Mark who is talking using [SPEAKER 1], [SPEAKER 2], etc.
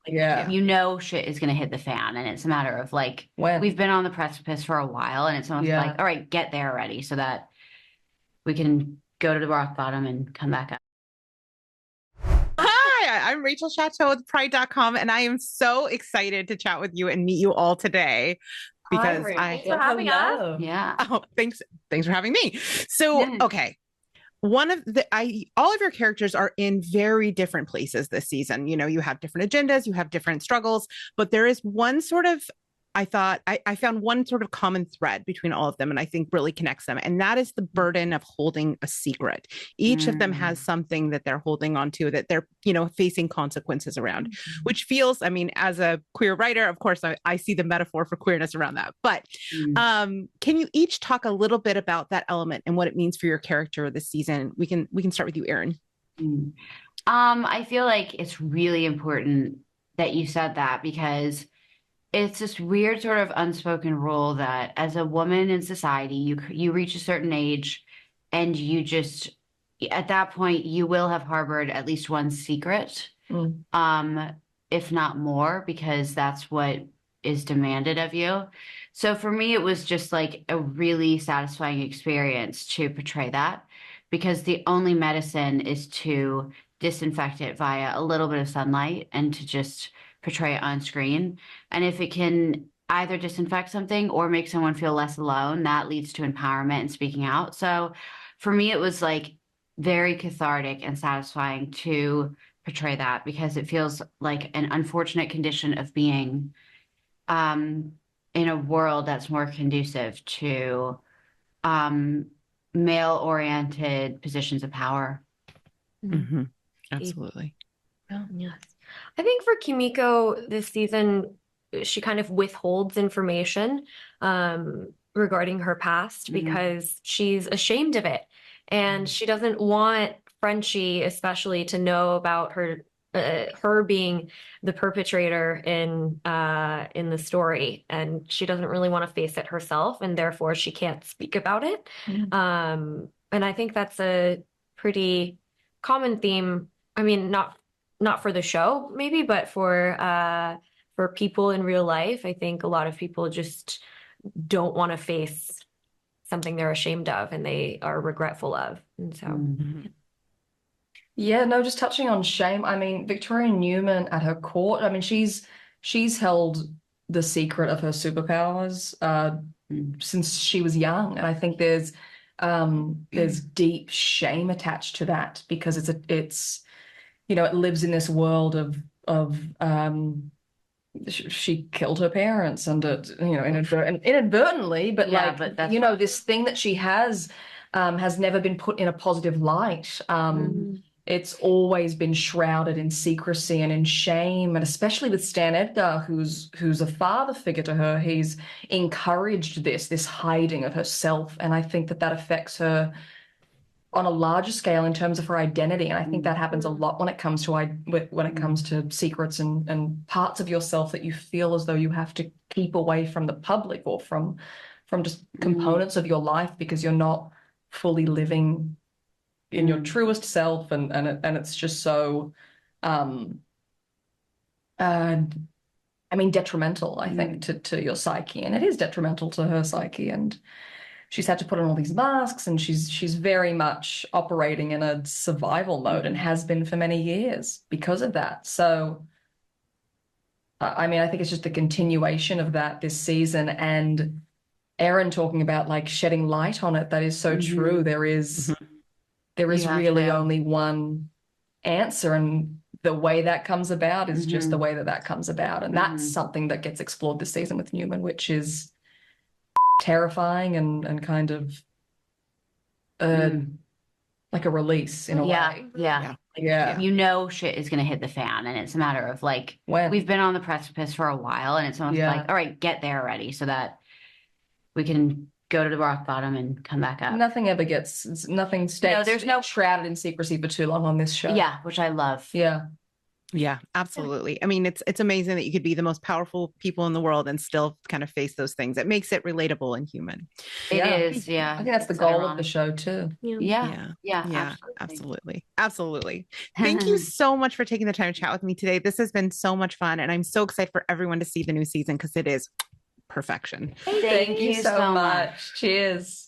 [SPEAKER 1] Yeah.
[SPEAKER 2] you know shit is going to hit the fan, and it's a matter of like
[SPEAKER 1] When?
[SPEAKER 2] we've been on the precipice for a while, and it's almost like,
[SPEAKER 1] Yeah.
[SPEAKER 2] all right, get there already so that we can go to the rock bottom and come back up.
[SPEAKER 3] Hi, I'm Rachel Chateau with Pride.com, and I am so excited to chat with you and meet you all today
[SPEAKER 4] Hi,
[SPEAKER 3] because
[SPEAKER 4] Rachel. Thanks for having us.
[SPEAKER 2] Yeah.
[SPEAKER 3] oh, thanks for having me. So, okay. One of the all of your characters are in very different places this season. You know, you have different agendas, you have different struggles, but there is one sort of I found one sort of common thread between all of them, and I think really connects them. And that is the burden of holding a secret. Each of them has something that they're holding on to that they're, facing consequences around, which feels, I mean, as a queer writer, of course, I see the metaphor for queerness around that. But can you each talk a little bit about that element and what it means for your character this season? We can start with you, Erin.
[SPEAKER 2] I feel like it's really important that you said that because it's this weird sort of unspoken rule that as a woman in society, you reach a certain age and you just at that point you will have harbored at least one secret, if not more, because that's what is demanded of you. So for me, it was just like a really satisfying experience to portray that because the only medicine is to disinfect it via a little bit of sunlight and to just portray it on screen. And if it can either disinfect something or make someone feel less alone, that leads to empowerment and speaking out. So for me, it was like very cathartic and satisfying to portray that because it feels like an unfortunate condition of being in a world that's more conducive to male-oriented positions of power.
[SPEAKER 3] Mm-hmm. Absolutely.
[SPEAKER 4] Yes. I think for Kimiko this season, she kind of withholds information regarding her past because she's ashamed of it. And she doesn't want Frenchie especially to know about her being the perpetrator in the story. And she doesn't really want to face it herself, and therefore she can't speak about it. And I think that's a pretty common theme. I mean, not for the show, maybe, but for people in real life. I think a lot of people just don't want to face something they're ashamed of and they are regretful of. And so,
[SPEAKER 1] Yeah, no, just touching on shame. I mean, Victoria Newman at her court, I mean, she's held the secret of her superpowers since she was young. And I think there's deep shame attached to that because it's it lives in this world of she killed her parents and inadvertently, but this thing that she has never been put in a positive light. It's always been shrouded in secrecy and in shame, and especially with Stan Edgar, who's a father figure to her, he's encouraged this hiding of herself, and I think that affects her on a larger scale in terms of her identity. And I think that happens a lot when it comes to secrets and parts of yourself that you feel as though you have to keep away from the public or from just components of your life because you're not fully living in your truest self, and it's just so detrimental, I think, to your psyche. And it is detrimental to her psyche, and she's had to put on all these masks, and she's very much operating in a survival mode and has been for many years because of that. So, I mean, I think it's just the continuation of that this season, and Erin talking about like shedding light on it. That is so true. There is really only one answer, and the way that comes about is just the way that comes about. And that's something that gets explored this season with Newman, which is terrifying and kind of like a release in a way.
[SPEAKER 2] Yeah. You know shit is going to hit the fan, and it's a matter of like we've been on the precipice for a while, and it's almost like, all right, get there already so that we can go to the rock bottom and come back up.
[SPEAKER 1] Nothing stays.
[SPEAKER 2] There's no
[SPEAKER 1] shrouded in secrecy for too long on this show.
[SPEAKER 2] Yeah, which I love.
[SPEAKER 1] Yeah.
[SPEAKER 3] Yeah, absolutely. I mean, it's amazing that you could be the most powerful people in the world and still kind of face those things. It makes it relatable and human.
[SPEAKER 2] It is, yeah.
[SPEAKER 1] I think that's the goal of the show too.
[SPEAKER 2] Yeah,
[SPEAKER 3] absolutely. Thank you so much for taking the time to chat with me today. This has been so much fun, and I'm so excited for everyone to see the new season because it is perfection.
[SPEAKER 2] Thank you so much.
[SPEAKER 1] Cheers.